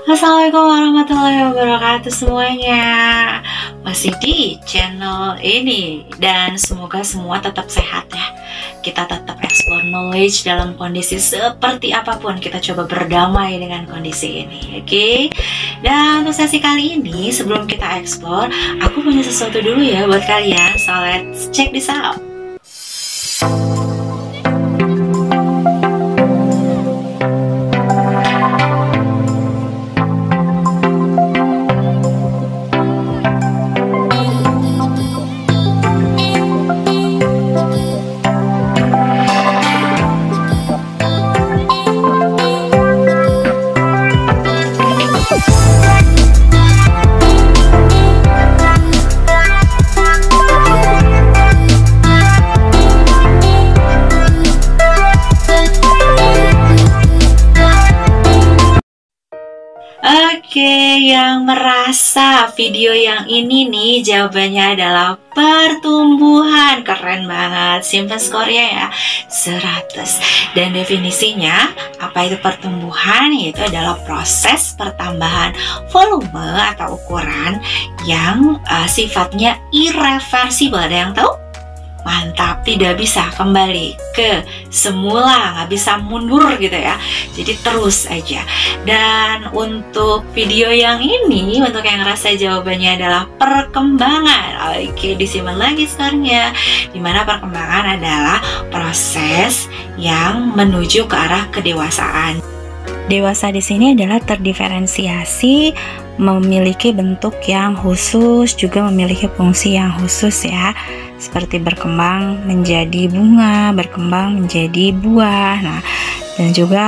Assalamualaikum warahmatullahi wabarakatuh semuanya. Masih di channel ini, dan semoga semua tetap sehat ya. Kita tetap explore knowledge dalam kondisi seperti apapun. Kita coba berdamai dengan kondisi ini, oke? Dan untuk sesi kali ini, sebelum kita explore, aku punya sesuatu dulu ya buat kalian. So let's check this out. Oke, yang merasa video yang ini nih jawabannya adalah pertumbuhan. Keren banget, simple score-nya ya 100. Dan definisinya apa itu pertumbuhan? Yaitu adalah proses pertambahan volume atau ukuran yang sifatnya irreversibel. Ada yang tahu? Mantap, tidak bisa kembali ke semula, nggak bisa mundur gitu ya, jadi terus aja. Dan untuk video yang ini, untuk yang ngerasa jawabannya adalah perkembangan, oke, disimpan lagi skornya, dimana perkembangan adalah proses yang menuju ke arah kedewasaan. Dewasa di sini adalah terdiferensiasi, memiliki bentuk yang khusus, juga memiliki fungsi yang khusus ya, seperti berkembang menjadi bunga, berkembang menjadi buah. Nah, dan juga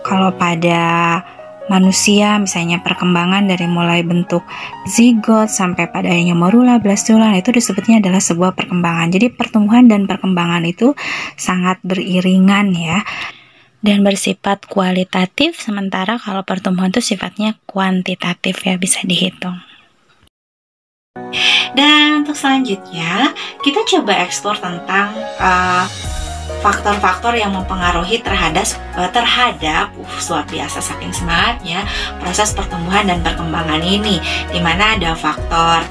kalau pada manusia misalnya perkembangan dari mulai bentuk zigot sampai pada adanya morula, blastula, itu disebutnya adalah sebuah perkembangan. Jadi pertumbuhan dan perkembangan itu sangat beriringan ya, dan bersifat kualitatif, sementara kalau pertumbuhan itu sifatnya kuantitatif ya, bisa dihitung. Dan untuk selanjutnya kita coba eksplor tentang faktor-faktor yang mempengaruhi terhadap luar biasa saking semangatnya proses pertumbuhan dan perkembangan ini, dimana ada faktor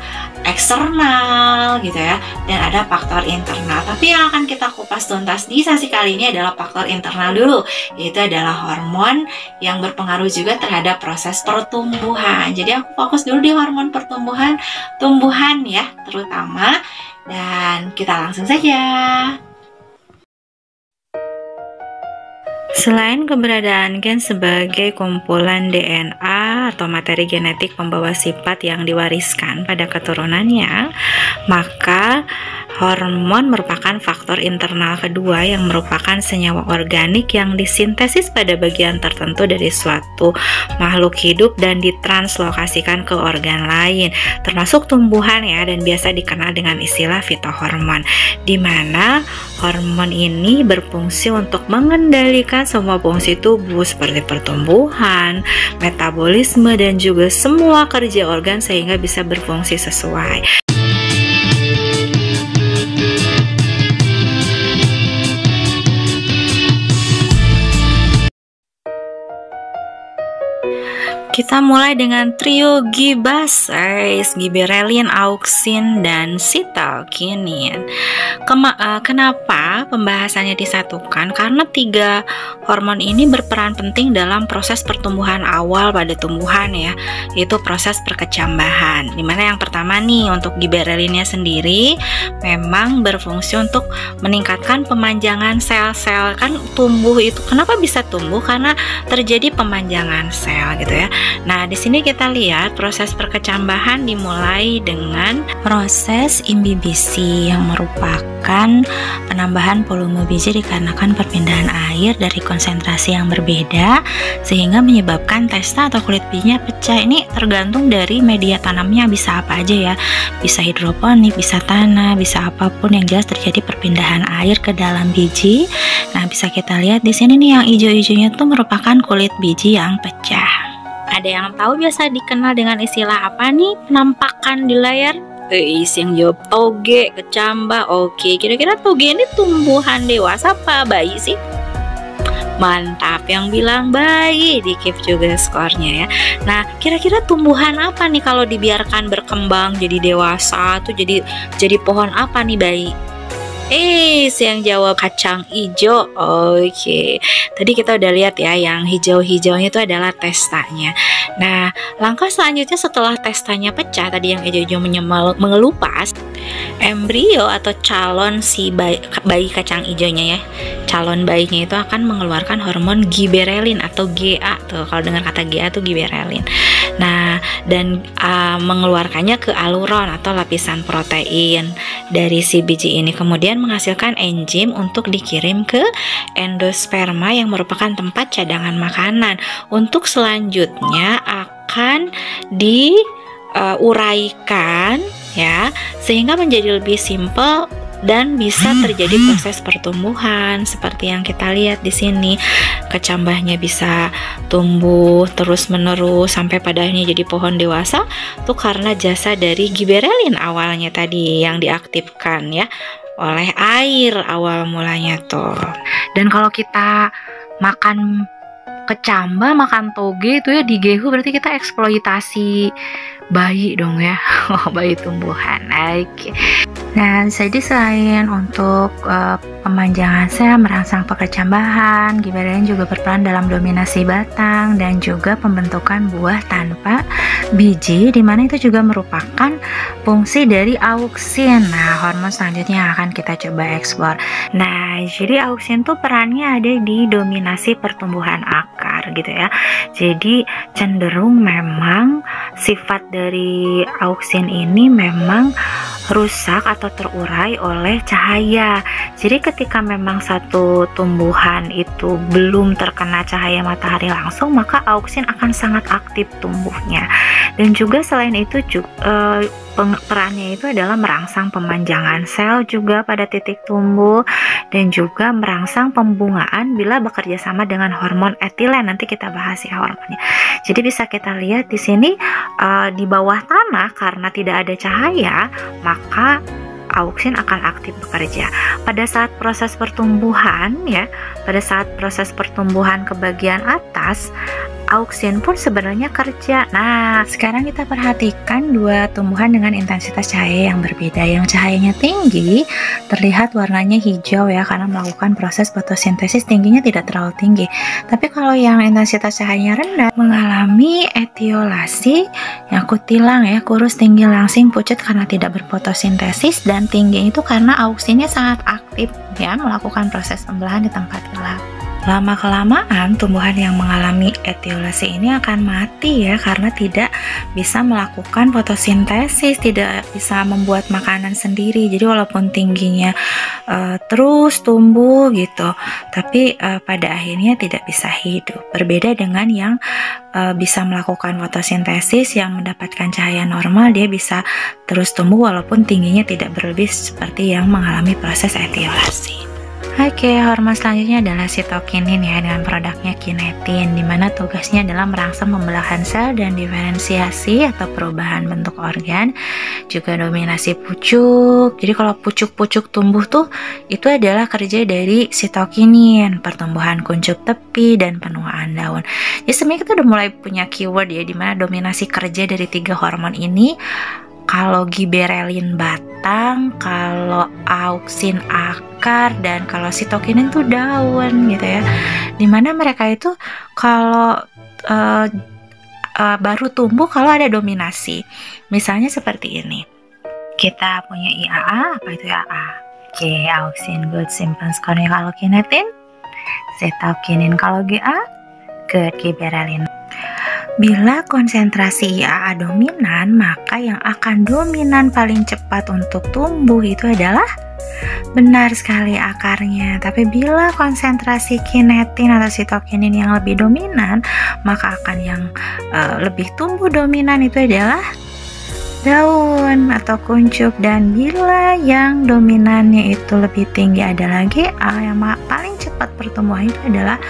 eksternal gitu ya, dan ada faktor internal. Tapi yang akan kita kupas tuntas di sesi kali ini adalah faktor internal dulu, yaitu adalah hormon yang berpengaruh juga terhadap proses pertumbuhan. Jadi aku fokus dulu di hormon pertumbuhan, tumbuhan ya terutama, dan kita langsung saja. Selain keberadaan gen sebagai kumpulan DNA atau materi genetik pembawa sifat yang diwariskan pada keturunannya, maka hormon merupakan faktor internal kedua yang merupakan senyawa organik yang disintesis pada bagian tertentu dari suatu makhluk hidup dan ditranslokasikan ke organ lain, termasuk tumbuhan ya, dan biasa dikenal dengan istilah fitohormon, di mana hormon ini berfungsi untuk mengendalikan semua fungsi tubuh seperti pertumbuhan, metabolisme, dan juga semua kerja organ sehingga bisa berfungsi sesuai. Kita mulai dengan trio gibase, giberellin, auxin, dan cytokinin. Kenapa pembahasannya disatukan? Karena tiga hormon ini berperan penting dalam proses pertumbuhan awal pada tumbuhan ya, yaitu proses perkecambahan. Dimana yang pertama nih, untuk giberellinnya sendiri memang berfungsi untuk meningkatkan pemanjangan sel-sel. Kan tumbuh itu kenapa bisa tumbuh? Karena terjadi pemanjangan sel gitu ya. Nah, di sini kita lihat proses perkecambahan dimulai dengan proses imbibisi yang merupakan penambahan volume biji dikarenakan perpindahan air dari konsentrasi yang berbeda sehingga menyebabkan testa atau kulit bijinya pecah. Ini tergantung dari media tanamnya, bisa apa aja ya, bisa hidroponik, bisa tanah, bisa apapun, yang jelas terjadi perpindahan air ke dalam biji. Nah, bisa kita lihat di sini nih, yang hijau-hijaunya itu merupakan kulit biji yang pecah. Ada yang tahu biasa dikenal dengan istilah apa nih penampakan di layar? Yang jawab toge, kecambah. Oke, kira-kira toge ini tumbuhan dewasa apa bayi sih? Mantap, yang bilang bayi di keep juga skornya ya. Nah, kira-kira tumbuhan apa nih kalau dibiarkan berkembang jadi dewasa tuh jadi pohon apa nih bayi? Yang jawab kacang hijau. Oke. Tadi kita udah lihat ya, yang hijau-hijaunya itu adalah testanya. Nah, langkah selanjutnya setelah testanya pecah, tadi yang hijau-hijau mengelupas, embrio atau calon si bayi kacang hijaunya ya, calon bayinya itu akan mengeluarkan hormon giberelin atau GA tuh. Kalau dengar kata GA tuh giberelin. Nah, dan mengeluarkannya ke aluron atau lapisan protein dari si biji ini, kemudian menghasilkan enzim untuk dikirim ke endosperma yang merupakan tempat cadangan makanan. Untuk selanjutnya akan diuraikan ya, sehingga menjadi lebih simpel dan bisa terjadi proses pertumbuhan seperti yang kita lihat di sini. Kecambahnya bisa tumbuh terus-menerus sampai pada akhirnya jadi pohon dewasa tuh karena jasa dari giberelin awalnya tadi yang diaktifkan ya oleh air awal mulanya tuh. Dan kalau kita makan kecambah, makan toge itu ya di gehu, berarti kita eksploitasi bayi dong ya. Bayi tumbuhan. Oke. Nah, jadi selain untuk pemanjangan sel, merangsang perkecambahan, giberelin juga berperan dalam dominasi batang dan juga pembentukan buah tanpa biji, dimana itu juga merupakan fungsi dari auksin. Nah, hormon selanjutnya yang akan kita coba eksplor. Nah, jadi auksin tuh perannya ada di dominasi pertumbuhan akar gitu ya. Jadi cenderung memang sifat dari auksin ini memang rusak atau terurai oleh cahaya. Jadi ketika memang satu tumbuhan itu belum terkena cahaya matahari langsung, maka auksin akan sangat aktif tumbuhnya. Dan juga selain itu perannya itu adalah merangsang pemanjangan sel juga pada titik tumbuh, dan juga merangsang pembungaan bila bekerja sama dengan hormon etilen. Nanti kita bahas ya hormonnya. Jadi bisa kita lihat di sini di bawah tanah karena tidak ada cahaya, maka auksin akan aktif bekerja. Pada saat proses pertumbuhan ya, pada saat proses pertumbuhan ke bagian atas, auksin pun sebenarnya kerja. Nah, sekarang kita perhatikan dua tumbuhan dengan intensitas cahaya yang berbeda. Yang cahayanya tinggi terlihat warnanya hijau ya, karena melakukan proses fotosintesis, tingginya tidak terlalu tinggi. Tapi kalau yang intensitas cahayanya rendah mengalami etiolasi, yang kutilang ya, kurus, tinggi, langsing, pucat karena tidak berfotosintesis, dan tinggi itu karena auksinnya sangat aktif ya, melakukan proses pembelahan di tempat gelap. Lama-kelamaan tumbuhan yang mengalami etiolasi ini akan mati ya, karena tidak bisa melakukan fotosintesis, tidak bisa membuat makanan sendiri. Jadi walaupun tingginya terus tumbuh gitu, tapi pada akhirnya tidak bisa hidup. Berbeda dengan yang bisa melakukan fotosintesis, yang mendapatkan cahaya normal, dia bisa terus tumbuh walaupun tingginya tidak berlebih seperti yang mengalami proses etiolasi. Oke, hormon selanjutnya adalah sitokinin ya, dengan produknya kinetin, dimana tugasnya adalah merangsang pembelahan sel dan diferensiasi atau perubahan bentuk organ, juga dominasi pucuk. Jadi kalau pucuk-pucuk tumbuh tuh itu adalah kerja dari sitokinin, pertumbuhan kuncup tepi dan penuaan daun. Jadi sebenarnya kita udah mulai punya keyword ya, dimana dominasi kerja dari tiga hormon ini. Kalau giberelin batang, kalau auksin akar, dan kalau sitokinin tuh daun gitu ya. Dimana mereka itu kalau baru tumbuh kalau ada dominasi. Misalnya seperti ini. Kita punya IAA, apa itu IAA? Oke, auksin good, simpan skornya. Kalau kinetin, sitokinin. Kalau GA, good, giberelin. Bila konsentrasi IAA dominan, maka yang akan dominan paling cepat untuk tumbuh itu adalah benar sekali akarnya. Tapi bila konsentrasi kinetin atau sitokinin yang lebih dominan, maka akan yang lebih tumbuh dominan itu adalah daun atau kuncup. Dan bila yang dominannya itu lebih tinggi adalah GA, yang paling cepat pertumbuhan itu adalah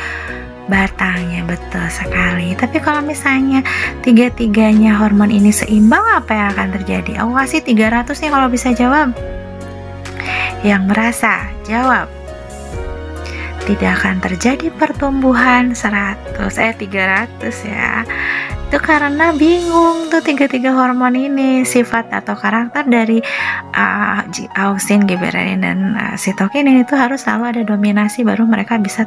batangnya. Betul sekali. Tapi kalau misalnya tiga-tiganya hormon ini seimbang, apa yang akan terjadi? Aku kasih 300 nih kalau bisa jawab. Yang merasa jawab tidak akan terjadi pertumbuhan 300 ya. Itu karena bingung tuh tiga hormon ini, sifat atau karakter dari auksin, giberelin, dan sitokinin itu harus selalu ada dominasi baru mereka bisa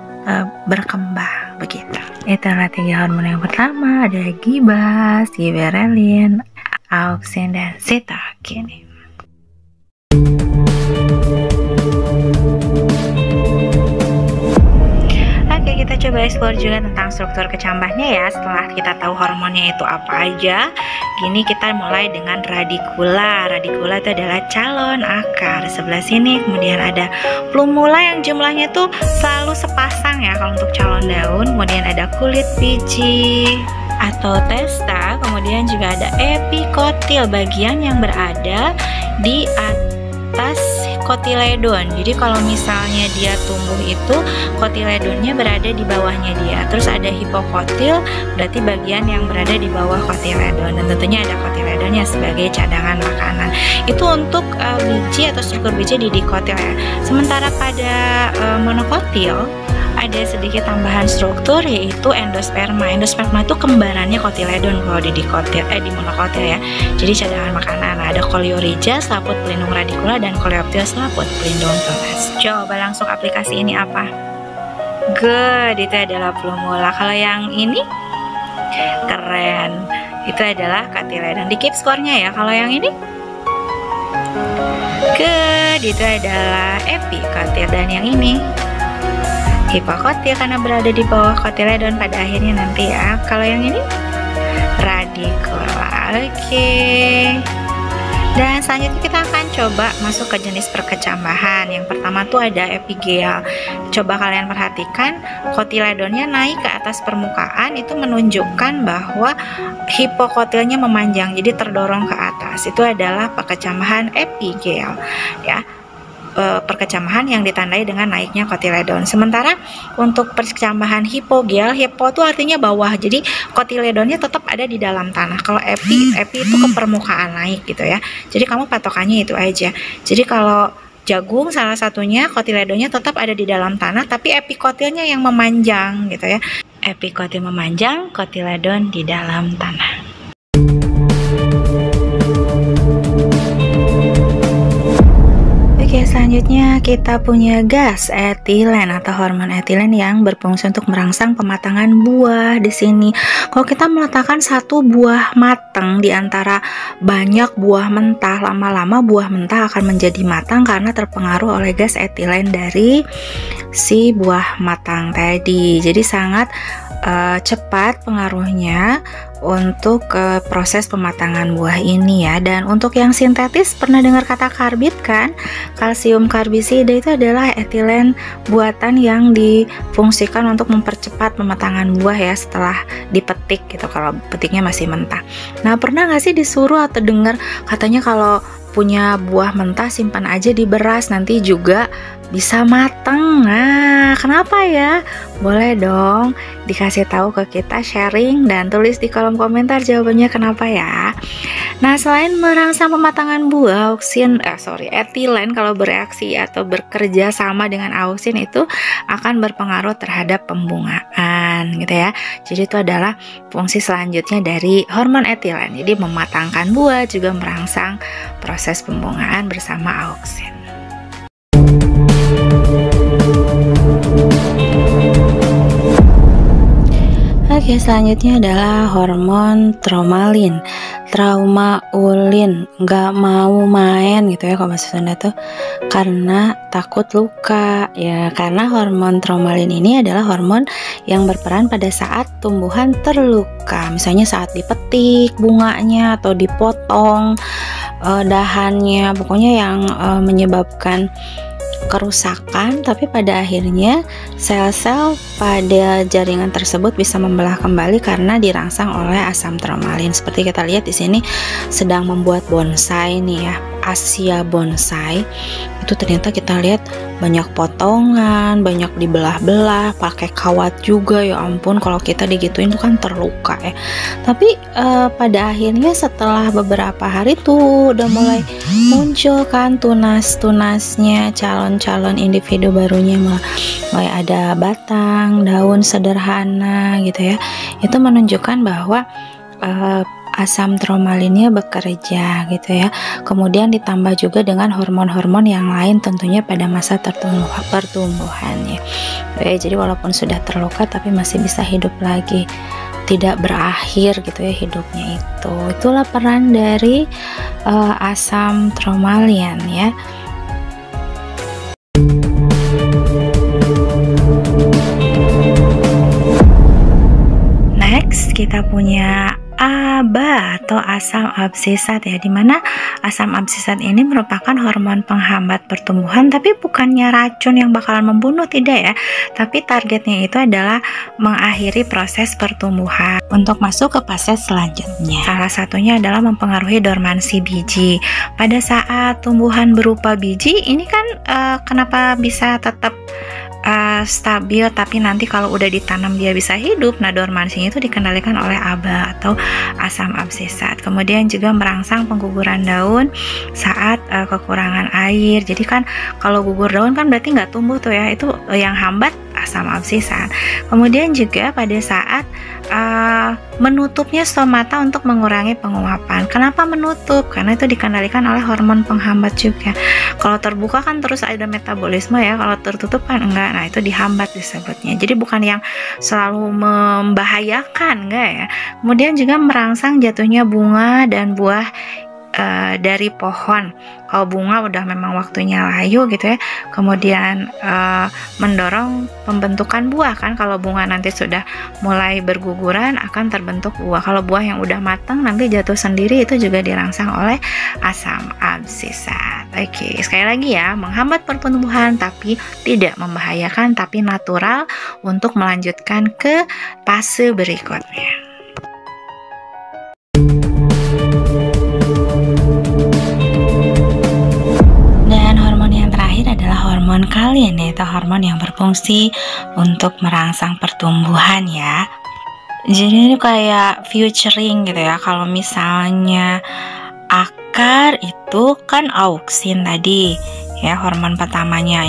berkembang begitu. Itulah 3 hormon yang pertama, ada GIBA, giberelin, auksin, dan sitokinin. Kita coba explore juga tentang struktur kecambahnya ya. Setelah kita tahu hormonnya itu apa aja, gini kita mulai dengan radikula. Radikula itu adalah calon akar sebelah sini. Kemudian ada plumula yang jumlahnya tuh selalu sepasang ya kalau untuk calon daun. Kemudian ada kulit biji atau testa. Kemudian juga ada epikotil, bagian yang berada di atas kotiledon. Jadi kalau misalnya dia tumbuh itu kotiledonnya berada di bawahnya dia. Terus ada hipokotil, berarti bagian yang berada di bawah kotiledon, dan tentunya ada kotiledonnya sebagai cadangan makanan. Itu untuk biji atau struktur biji di dikotil ya. Sementara pada monokotil ada sedikit tambahan struktur, yaitu endosperma. Endosperma itu kembarannya kotiledon kalau di monokotil ya. Jadi cadangan makanan. Ada koleorhiza, selaput pelindung radikula, dan koleoptil, selaput pelindung tunas. Coba langsung aplikasi ini apa? Good, itu adalah plumula. Kalau yang ini keren, itu adalah kotiledon. Di keep skornya ya. Kalau yang ini good, itu adalah epikotil, dan yang ini hipokotil karena berada di bawah kotiledon pada akhirnya nanti ya. Kalau yang ini radikula. Oke. Dan selanjutnya kita akan coba masuk ke jenis perkecambahan. Yang pertama tuh ada epigel. Coba kalian perhatikan kotiledonnya naik ke atas permukaan, itu menunjukkan bahwa hipokotilnya memanjang, jadi terdorong ke atas. Itu adalah perkecambahan epigel ya. Perkecambahan yang ditandai dengan naiknya kotiledon. Sementara untuk perkecambahan hipogel, hipo itu artinya bawah, jadi kotiledonnya tetap ada di dalam tanah. Kalau epi itu ke permukaan naik gitu ya. Jadi kamu patokannya itu aja. Jadi kalau jagung salah satunya kotiledonnya tetap ada di dalam tanah, tapi epikotilnya yang memanjang gitu ya. Epikotil memanjang, kotiledon di dalam tanah. Oke, selanjutnya kita punya gas etilen atau hormon etilen yang berfungsi untuk merangsang pematangan buah di sini. Kalau kita meletakkan satu buah matang di antara banyak buah mentah, lama-lama buah mentah akan menjadi matang karena terpengaruh oleh gas etilen dari si buah matang tadi. Jadi sangat cepat pengaruhnya untuk proses pematangan buah ini ya. Dan untuk yang sintetis, pernah dengar kata karbit kan? Kalsium karbisida itu adalah etilen buatan yang difungsikan untuk mempercepat pematangan buah ya setelah dipetik gitu, kalau petiknya masih mentah. Nah, pernah nggak sih disuruh atau dengar katanya kalau punya buah mentah simpan aja di beras, nanti juga bisa matang. Nah, kenapa ya? Boleh dong dikasih tahu ke kita, sharing dan tulis di kolom komentar jawabannya kenapa ya. Nah, selain merangsang pematangan buah, etilen kalau bereaksi atau bekerja sama dengan auksin itu akan berpengaruh terhadap pembungaan gitu ya. Jadi itu adalah fungsi selanjutnya dari hormon etilen. Jadi mematangkan buah juga merangsang proses pembungaan bersama auksin. Oke, selanjutnya adalah hormon tromalin, traumaulin, nggak mau main gitu ya kalau bahasa Sunda tuh, karena takut luka ya. Karena hormon tromalin ini adalah hormon yang berperan pada saat tumbuhan terluka, misalnya saat dipetik bunganya atau dipotong dahannya, pokoknya yang menyebabkan kerusakan, tapi pada akhirnya sel-sel pada jaringan tersebut bisa membelah kembali karena dirangsang oleh asam tromalin. Seperti kita lihat di sini sedang membuat bonsai nih ya, Asia bonsai itu ternyata kita lihat banyak potongan, banyak dibelah-belah, pakai kawat juga. Ya ampun, kalau kita digituin tuh kan terluka ya. Tapi pada akhirnya setelah beberapa hari tuh udah mulai muncul kan tunas-tunasnya, calon-calon individu barunya, mulai ada batang, daun sederhana gitu ya. Itu menunjukkan bahwa asam tromalinnya bekerja gitu ya. Kemudian ditambah juga dengan hormon-hormon yang lain tentunya pada masa pertumbuhannya. Jadi walaupun sudah terluka tapi masih bisa hidup lagi, tidak berakhir gitu ya hidupnya itu. Itulah peran dari asam tromalin ya. Next kita punya ABA atau asam absisat ya, dimana asam absisat ini merupakan hormon penghambat pertumbuhan, tapi bukannya racun yang bakalan membunuh, tidak ya, tapi targetnya itu adalah mengakhiri proses pertumbuhan untuk masuk ke fase selanjutnya. Salah satunya adalah mempengaruhi dormansi biji. Pada saat tumbuhan berupa biji ini kan kenapa bisa tetap stabil, tapi nanti kalau udah ditanam dia bisa hidup. Nah, dormansinya itu dikendalikan oleh ABA atau asam absisat. Kemudian juga merangsang pengguguran daun saat kekurangan air. Jadi kan kalau gugur daun kan berarti nggak tumbuh tuh ya, itu yang hambat asam absisat. Kemudian juga pada saat menutupnya stomata untuk mengurangi penguapan. Kenapa menutup? Karena itu dikendalikan oleh hormon penghambat juga. Kalau terbuka kan terus ada metabolisme ya, kalau tertutup kan enggak. Nah, itu dihambat disebutnya. Jadi bukan yang selalu membahayakan, enggak ya. Kemudian juga merangsang jatuhnya bunga dan buah dari pohon. Kalau bunga udah memang waktunya layu gitu ya, kemudian mendorong pembentukan buah kan. Kalau bunga nanti sudah mulai berguguran akan terbentuk buah. Kalau buah yang udah matang nanti jatuh sendiri, itu juga dirangsang oleh asam absisat. Oke, sekali lagi ya, menghambat pertumbuhan tapi tidak membahayakan, tapi natural untuk melanjutkan ke fase berikutnya. Hormon kalin, yaitu hormon yang berfungsi untuk merangsang pertumbuhan ya. Jadi ini kayak futuring gitu ya. Kalau misalnya akar itu kan auksin tadi ya, hormon pertamanya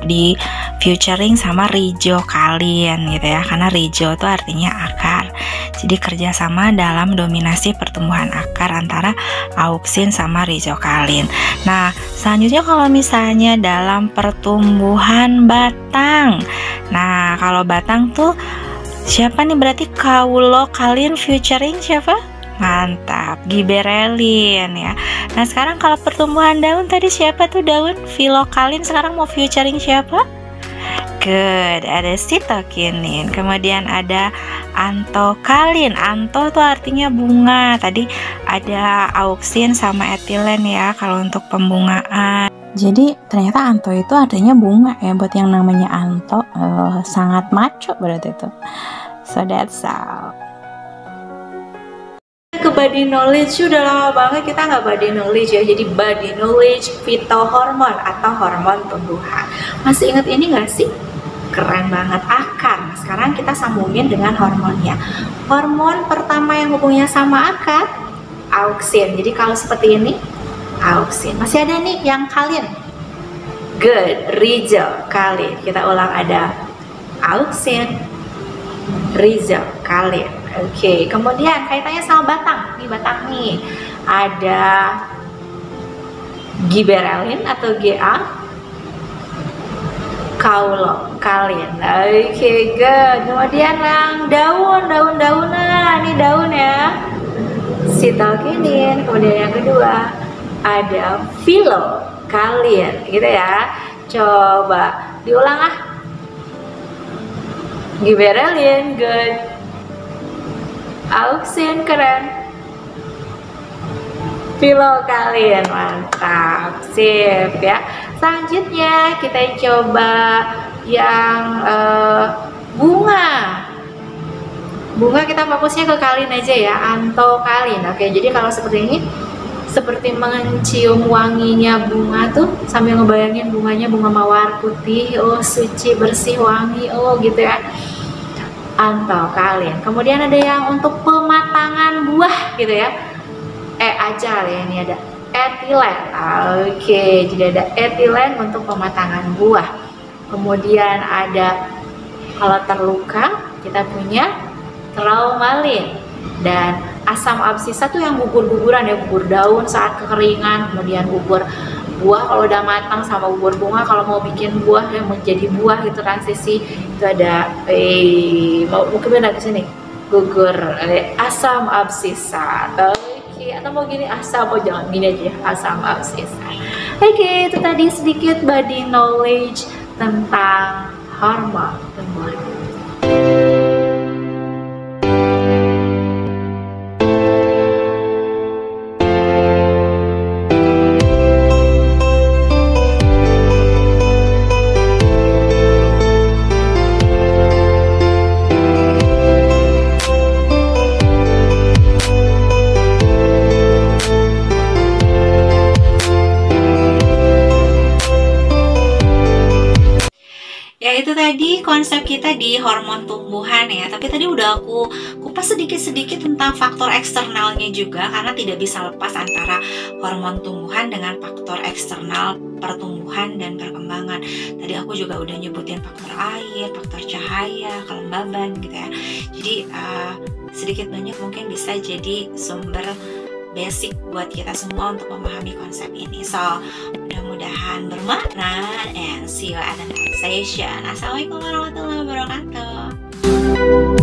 di futuring sama rizokalin gitu ya, karena rizo itu artinya akar. Jadi kerjasama dalam dominasi pertumbuhan akar antara auksin sama rizokalin. Nah, selanjutnya kalau misalnya dalam pertumbuhan batang, nah kalau batang tuh siapa nih? Berarti kaulokalin futuring siapa? Mantap, giberelin ya. Nah sekarang kalau pertumbuhan daun tadi siapa tuh daun? Filokalin. Sekarang mau futuring siapa? Good, ada sitokinin. Kemudian ada antokalin. Anto tuh artinya bunga. Tadi ada auksin sama etilen ya kalau untuk pembungaan. Jadi ternyata anto itu artinya bunga ya, buat yang namanya anto. Sangat maco berarti itu. So that's all. Ke body knowledge, udah lama banget kita nggak body knowledge ya. Jadi body knowledge fitohormon atau hormon tumbuhan. Masih ingat ini nggak sih? Keren banget, akar. Nah, sekarang kita sambungin dengan hormonnya. Hormon pertama yang hubungannya sama akar, auksin. Jadi kalau seperti ini, auksin. Masih ada nih yang kalin. Good, rizokalin. Kita ulang, ada auksin, rizokalin. Oke, kemudian kaitannya sama batang. Nih batang nih, ada giberelin atau GA, kaulokalin. Oke, good. Kemudian yang daun-daunan, ini daun ya, sitokinin. Kemudian yang kedua ada filokalin, gitu ya. Coba diulang ah. Giberelin, good. Auksin, keren. Filokalin, mantap, sip ya. Selanjutnya kita coba yang bunga. Bunga kita fokusnya ke kalin aja ya, antokalin. Oke, jadi kalau seperti ini seperti mencium wanginya bunga tuh, sambil ngebayangin bunganya bunga mawar putih, oh suci, bersih, wangi, oh gitu ya. Atau kalian kemudian ada yang untuk pematangan buah gitu ya, aja ya, ini ada etilen. Oke, jadi ada etilen untuk pematangan buah. Kemudian ada kalau terluka kita punya traumalin, dan asam absisa tuh yang gugur-guguran ya, gugur daun saat kekeringan, kemudian gugur buah kalau udah matang, sama gugur bunga kalau mau bikin buah yang menjadi buah gitu transisi. Itu ada mau mungkin ada ke sini gugur asam absisa. Oke, atau mau gini asam, oh jangan gini aja, asam absisa. Oke, itu tadi sedikit body knowledge tentang hormon tumbuhan. Ya, itu tadi konsep kita di hormon tumbuhan ya. Tapi tadi udah aku kupas sedikit-sedikit tentang faktor eksternalnya juga, karena tidak bisa lepas antara hormon tumbuhan dengan faktor eksternal pertumbuhan dan perkembangan. Tadi aku juga udah nyebutin faktor air, faktor cahaya, kelembaban gitu ya. Jadi sedikit banyak mungkin bisa jadi sumber basic buat kita semua untuk memahami konsep ini. So, mudah-mudahan bermakna, and see you at the next session. Assalamualaikum warahmatullahi wabarakatuh.